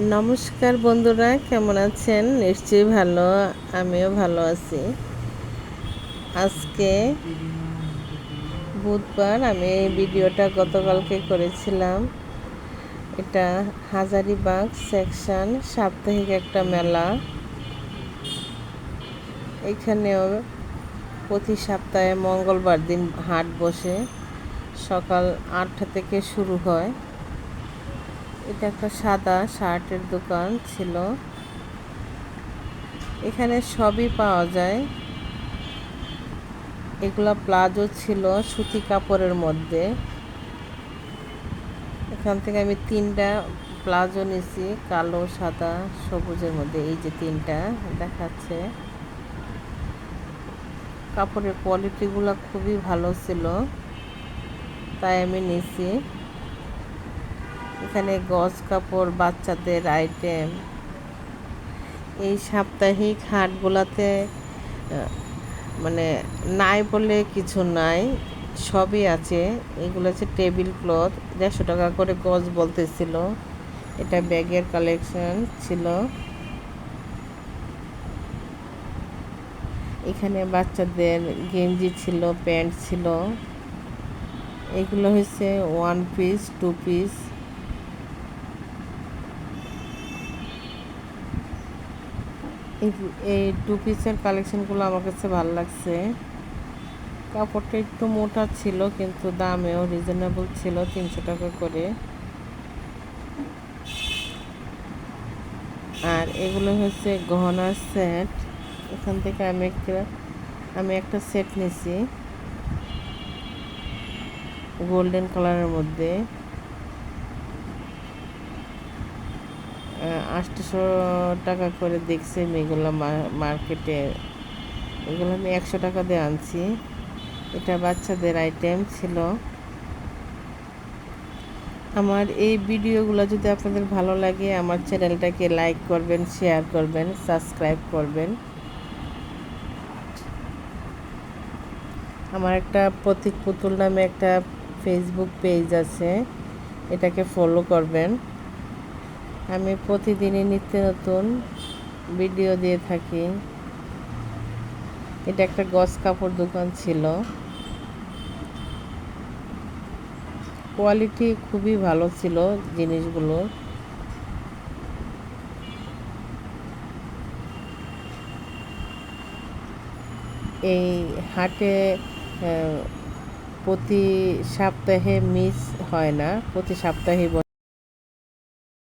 নমস্কার বন্ধুরা, কেমন আছেন? নিশ্চয়ই ভালো। আমিও ভালো আছি। আজকে বুধবার, আমি এই ভিডিওটা গতকালকে করেছিলাম। এটা হাজারীবাগ সেকশন সাপ্তাহিক একটা মেলা। এখানেও প্রতি সপ্তাহে মঙ্গলবার দিন হাট বসে। সকাল 8টা থেকে শুরু হয়। এটা একটা সাদা শার্টের দোকান ছিল। এখানে সবই পাওয়া যায়। এগুলা প্লাজো ছিল সুতি কাপড়ের মধ্যে। এখান থেকে আমি 3টা প্লাজো নিছি, কালো, সাদা, সবুজের মধ্যে। এই যে 3টা দেখাচ্ছে। কাপড়ের কোয়ালিটিগুলো খুবই ভালো ছিল, তাই আমি নিছি। এখানে গজ কাপড়, বাচ্চাদের আইটেম। এই সাপ্তাহিক হাটগুলাতে মানে নাই বলে কিছু নাই, সবই আছে। এগুলো হচ্ছে টেবিল ক্লথ, 150 টাকা করে গজ বলতেছিল। এটা ব্যাগের কালেকশন ছিল। এখানে বাচ্চাদের গেঞ্জি ছিল, প্যান্ট ছিল। এগুলো হচ্ছে 1 পিস 2 পিস। এই 2 পিসের কালেকশনগুলো আমার কাছে ভালো লাগছে। কাপড়টা একটু মোটা ছিল, কিন্তু দামেও রিজনেবল ছিল, 300 টাকা করে। আর এগুলো হচ্ছে গহনার সেট। এখান থেকে আমি একটা সেট নিছি গোল্ডেন কালারের মধ্যে। 800 টাকা করে দেখছি আমি এগুলো মার্কেটে। এগুলো আমি 100 টাকা দিয়ে আনছি। এটা বাচ্চাদের আইটেম ছিল। আমার এই ভিডিওগুলো যদি আপনাদের ভালো লাগে, আমার চ্যানেলটাকে লাইক করবেন, শেয়ার করবেন, সাবস্ক্রাইব করবেন। আমার একটা প্রতীক পুতুল নামে একটা ফেসবুক পেজ আছে, এটাকে ফলো করবেন। আমি প্রতিদিনই নিত্য নতুন ভিডিও দিয়ে থাকি। এটা একটা গজ কাপড় দোকান ছিল। কোয়ালিটি খুবই ভালো ছিল জিনিসগুলো। এই হাটে প্রতি সপ্তাহে মিস হয় না, প্রতি সপ্তাহে